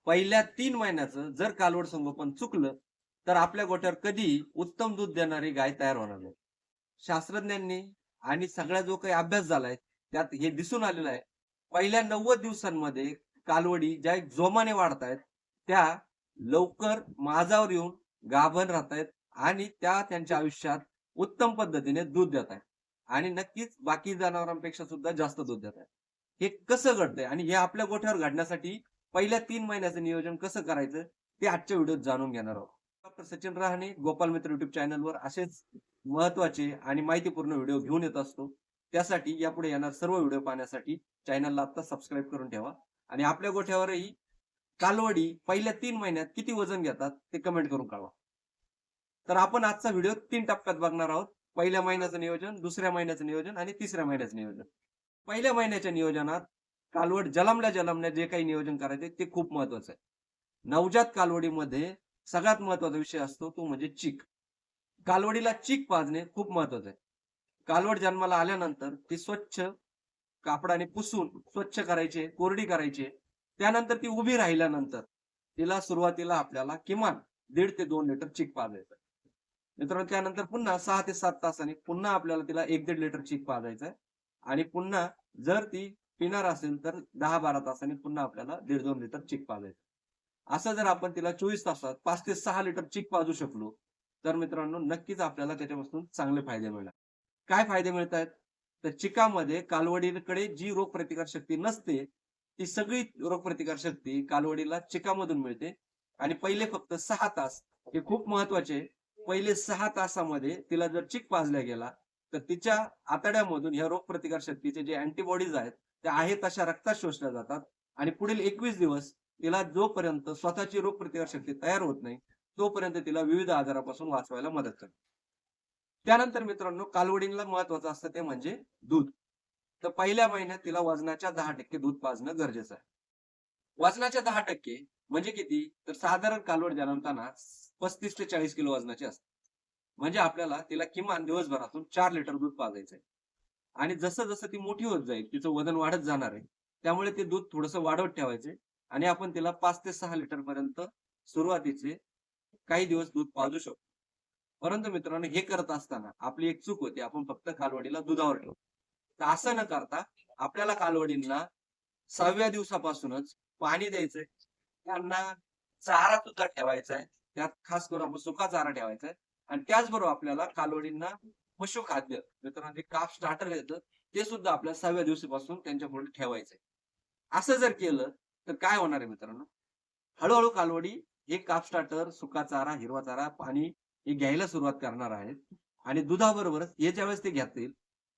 पहिल्या 3 महिन्याचं जर कालवड संगोपन चुकलं, तर आपल्या गोठ्यावर कधीही उत्तम दूध देणारी गाय तयार होणार नाही. शास्त्रज्ञांनी आणि सगळा जो काही अभ्यास झालाय, त्यात हे दिसून आलेलं आहे. पहिल्या 90 दिवसांमध्ये कालवडी ज्या जोमाने वाढतायत, त्या लवकर माजावर येऊन गाभण राहतायत आणि त्या त्यांच्या आयुष्यात उत्तम पद्धतीने दूध देत आहेत. आणि नक्कीच बाकी जनावरांपेक्षा सुद्धा जास्त दूध देत आहेत. हे कसं घडतंय आणि हे आपल्या गोठ्यावर घडण्यासाठी पहिल्या 3 महिन्याचं नियोजन कसं करायचं, ते आजच्या व्हिडिओत जाणून घेणार आहोत. डॉक्टर सचिन रहाणे, गोपाल मित्र युट्यूब चॅनलवर असेच महत्त्वाचे आणि माहितीपूर्ण व्हिडिओ घेऊन येत असतो. त्यासाठी यापुढे येणार सर्व व्हिडिओ पाहण्यासाठी चॅनलला आता सबस्क्राईब करून ठेवा आणि आपल्या गोठ्यावरही कालवडी पहिल्या 3 महिन्यात किती वजन घेतात ते कमेंट करून कळवा. तर आपण आजचा व्हिडिओ 3 टप्प्यात बघणार आहोत. पहिल्या महिन्याचं नियोजन, दुसऱ्या महिन्याचं नियोजन आणि तिसऱ्या महिन्याचं नियोजन. पहिल्या महिन्याच्या नियोजनात कालवड जलमल्या जे काही नियोजन करायचे ते खूप महत्वाचं आहे. नवजात कालवडीमध्ये सगळ्यात महत्वाचा विषय असतो तो म्हणजे चीक. कालवडीला चीक पाजणे खूप महत्वाचं आहे. कालवड जन्माला आल्यानंतर ती स्वच्छ कापडाने पुसून स्वच्छ करायचे, कोरडी करायची. त्यानंतर ती उभी राहिल्यानंतर तिला सुरुवातीला आपल्याला किमान 1.5 ते 2 लिटर चीक पाजायचं. मित्रांनो त्यानंतर पुन्हा 6 ते 7 तासांनी पुन्हा आपल्याला तिला 1-1.5 लिटर चीक पाजायचं आहे आणि पुन्हा जर ती पिणार असेल तर 10-12 तासांनी पुन्हा आपल्याला 1.5-2 लिटर चीक पाजायचं. असं जर आपण तिला 24 तासात 5 ते 6 लिटर चीक पाजू शकलो, तर मित्रांनो नक्कीच आपल्याला त्याच्यापासून चांगले फायदे मिळणार. काय फायदे मिळतायत? तर चिकामध्ये कालवडीकडे जी रोगप्रतिकार शक्ती नसते, ती सगळी रोगप्रतिकार शक्ती कालवडीला चिकामधून मिळते आणि पहिले फक्त 6 तास हे खूप महत्वाचे. पहिले 6 तासामध्ये तिला जर चिक पाजला गेला, तर तिच्या आतड्यामधून ह्या रोगप्रतिकार शक्तीचे जे अँटीबॉडीज आहेत, त्या आहेत तशा रक्तात शोषल्या जातात आणि पुढील 21 दिवस तिला जोपर्यंत स्वतःची रोगप्रतिकार शक्ती तयार होत नाही, तोपर्यंत तिला विविध आजारापासून वाचवायला मदत करते. त्यानंतर मित्रांनो कालवडीला महत्वाचं असतं ते म्हणजे दूध. तर पहिल्या महिन्यात तिला वजनाच्या 10% दूध पाजणं गरजेचं आहे. वजनाच्या 10% म्हणजे किती? तर साधारण कालवड जन्मताना 35 ते 40 किलो वजनाची असते. म्हणजे आपल्याला तिला किमान दिवसभरातून 4 लिटर दूध पाजायचंय. आणि जसं-जसं ती मोठी होत जाईल, तिचं वजन वाढत जाणार आहे. त्यामुळे ते दूध थोडंसं वाढवत ठेवायचे आणि आपण तिला 5 ते 6 लिटर पर्यंत सुरुवातीचे काही दिवस दूध पाजू शकतो. परंतु मित्रांनो हे करत असताना आपली एक चूक होते. आपण फक्त कालवडीला दुधावर ठेवतो. तर असं न करता आपल्याला कालवडींना 6व्या दिवसापासूनच पाणी द्यायचंय. त्यांना चारा सुद्धा ठेवायचा आहे. त्यात खास करून आपण सुका चारा ठेवायचा आहे आणि त्याचबरोबर आपल्याला कालवडींना पशुखाद्य मित्रांनो जे काफ स्टार्टर येतं ते सुद्धा आपल्या 6व्या दिवशीपासून त्यांच्यापुढे ठेवायचंय. असं जर केलं तर काय होणार आहे मित्रांनो? हळू-हळू कालवडी हे काप स्टार्टर, सुका चारा, हिरवा चारा, पाणी हे घ्यायला सुरुवात करणार आहेत आणि दुधाबरोबरच हे ज्यावेळेस ते घेतील,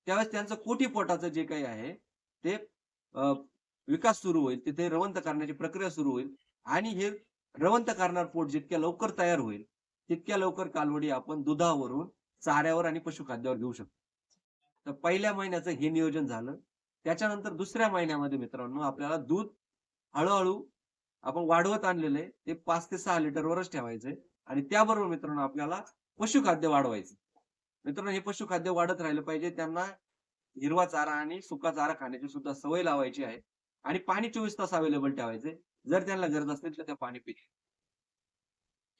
त्यावेळेस त्यांचं कोटी पोटाचं जे काही आहे ते अ, विकास सुरू होईल. तिथे रवंत करण्याची प्रक्रिया सुरू होईल आणि हे रवंत करणार पोट जितक्या लवकर तयार होईल, तितक्या लवकर कालवडी आपण दुधावरून, चाऱ्यावर आणि पशुखाद्यावर घेऊ शकतो. तर पहिल्या महिन्याचं हे नियोजन झालं. त्याच्यानंतर दुसऱ्या महिन्यामध्ये मित्रांनो आपल्याला दूध हळू आपण वाढवत आणलेलं आहे. ते 5 ते 6 लिटरवरच ठेवायचंय आणि त्याबरोबर मित्रांनो आपल्याला पशुखाद्य वाढवायचं. मित्रांनो हे पशुखाद्य वाढत राहिलं पाहिजे. त्यांना हिरवा चारा आणि सुका चारा खाण्याची सुद्धा सवय लावायची आहे आणि पाणी 24 तास अवेलेबल ठेवायचंय. जर त्यांना गरज असेल तर ते पाणी पितील.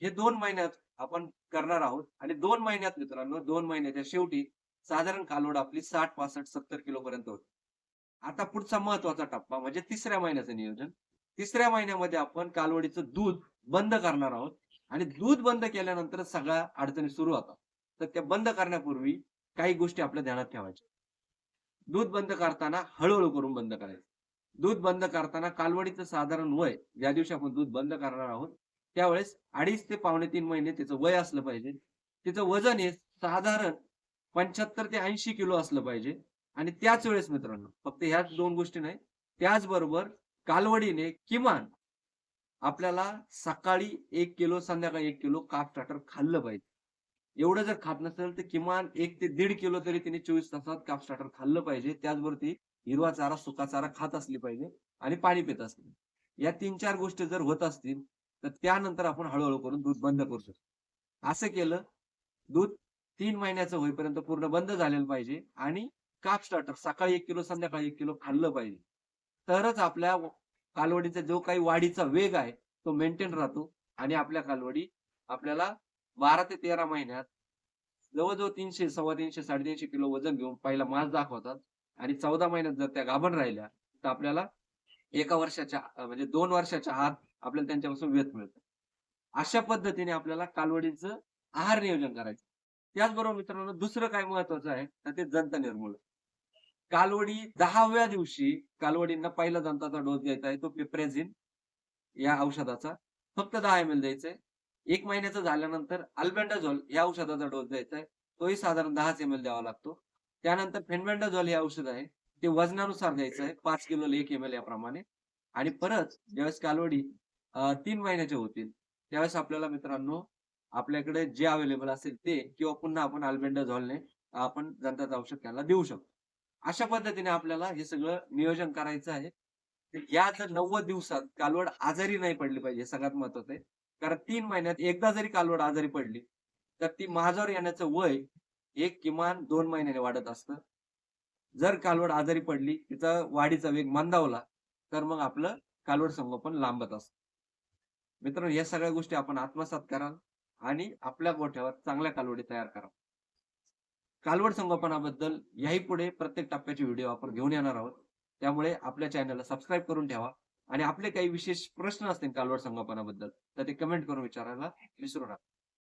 हे 2 महिन्यात आपण करणार आहोत आणि 2 महिन्यात मित्रांनो 2 महिन्याच्या शेवटी साधारण कालवड आपली 60, 65, 70 किलो पर्यंत होते. आता पुढचा महत्वाचा टप्पा म्हणजे तिसऱ्या महिन्याचं नियोजन. तिसऱ्या महिन्यामध्ये आपण कालवडीचं दूध बंद करणार आहोत आणि दूध बंद केल्यानंतर सगळ्या अडचणी सुरू होतात. तर त्या बंद करण्यापूर्वी काही गोष्टी आपल्या ध्यानात ठेवायच्या. दूध बंद करताना हळू करून बंद करायचं. दूध बंद करताना कालवडीचं साधारण वय ज्या दिवशी आपण दूध बंद करणार आहोत, त्यावेळेस 2.5 ते पावणे 3 महिने तिचं वय असलं पाहिजे. तिचं वजन हे साधारण 75 ते 80 किलो असलं पाहिजे आणि त्याच वेळेस मित्रांनो फक्त ह्याच 2 गोष्टी नाही, त्याचबरोबर कालवडीने किमान आपल्याला सकाळी 1 किलो, संध्याकाळी 1 किलो काप स्टार्टर खाल्लं पाहिजे. एवढं जर खात नसेल तर किमान 1 ते 1.5 किलो तरी तिने 24 तासात काप स्टार्टर खाल्लं पाहिजे. त्याचबरोबर ती हिरवा चारा, सुका चारा खात असली पाहिजे आणि पाणी पित असली. या 3-4 गोष्टी जर होत असतील, तर त्यानंतर आपण हळू करून दूध बंद करू शकतो. असं केलं, दूध 3 महिन्याचं होईपर्यंत पूर्ण बंद झालेलं पाहिजे आणि काप स्टार्टर सकाळी 1 किलो, संध्याकाळी 1 किलो खाल्लं पाहिजे. तरच आपल्या कालवडीचा जो काही वाढीचा वेग आहे, तो मेंटेन राहतो आणि आपल्या कालवडी आपल्याला 12 ते 13 महिन्यात जवळ-जवळ 300, 350, 350 किलो वजन घेऊन पहिला मास दाखवतात आणि 14 महिन्यात जर त्या गाभण राहिल्या, तर आपल्याला 1 वर्षाच्या म्हणजे 2 वर्षाच्या आत आपल्याला त्यांच्यापासून वेत मिळतं. अशा पद्धतीने आपल्याला कालवडीचं आहार नियोजन करायचं. त्याचबरोबर मित्रांनो दुसरं काय महत्वाचं आहे, तर ते जंत निर्मूलन. कालवडी 10व्या दिवशी कालवडींना पहिला जंताचा डोस द्यायचा आहे, तो पिप्रेझिन या औषधाचा. फक्त 10 एम-एल द्यायचंय. 1 महिन्याचं झाल्यानंतर अल्बेंडाझोल या औषधाचा डोस द्यायचा आहे. तोही साधारण 10च एम-एल द्यावा लागतो. त्यानंतर फेनबेंडाझोल हे औषध आहे. ते वजनानुसार द्यायचं आहे. 5 किलोला 1 एम-एल याप्रमाणे. आणि परत ज्यावेळेस कालवडी 3 महिन्याच्या होतील, त्यावेळेस आपल्याला मित्रांनो आपल्याकडे जे अवेलेबल असेल ते किंवा पुन्हा आपण अल्बेंडाझोलने आपण दंताचं औषध त्यांना देऊ शकतो. अशा पद्धतीने आपल्याला हे सगळं नियोजन करायचं आहे. तर या जर 90 दिवसात कालवड आजारी नाही पडली पाहिजे, हे सगळ्यात महत्वाचं आहे. कारण 3 महिन्यात एकदा जरी कालवड आजारी पडली, तर ती माझ्यावर येण्याचं वय हे किमान 2 महिन्याने वाढत असतं. जर कालवड आजारी पडली, तिचा वाढीचा वेग मंदावला, तर मग आपलं कालवड संगोपन लांबत असतं. मित्रांनो, या सगळ्या गोष्टी आपण आत्मसात कराल आणि आपल्या गोठ्यावर चांगल्या कालवडी तयार करा. कालवड संगोपनाबद्दल याही पुढे प्रत्येक टप्प्याचे व्हिडिओ आपण घेऊन येणार आहोत. त्यामुळे आपल्या चॅनलला सबस्क्राईब करून ठेवा आणि आपले काही विशेष प्रश्न असतील कालवड संगोपनाबद्दल, तर ते कमेंट करून विचारायला विसरू नका.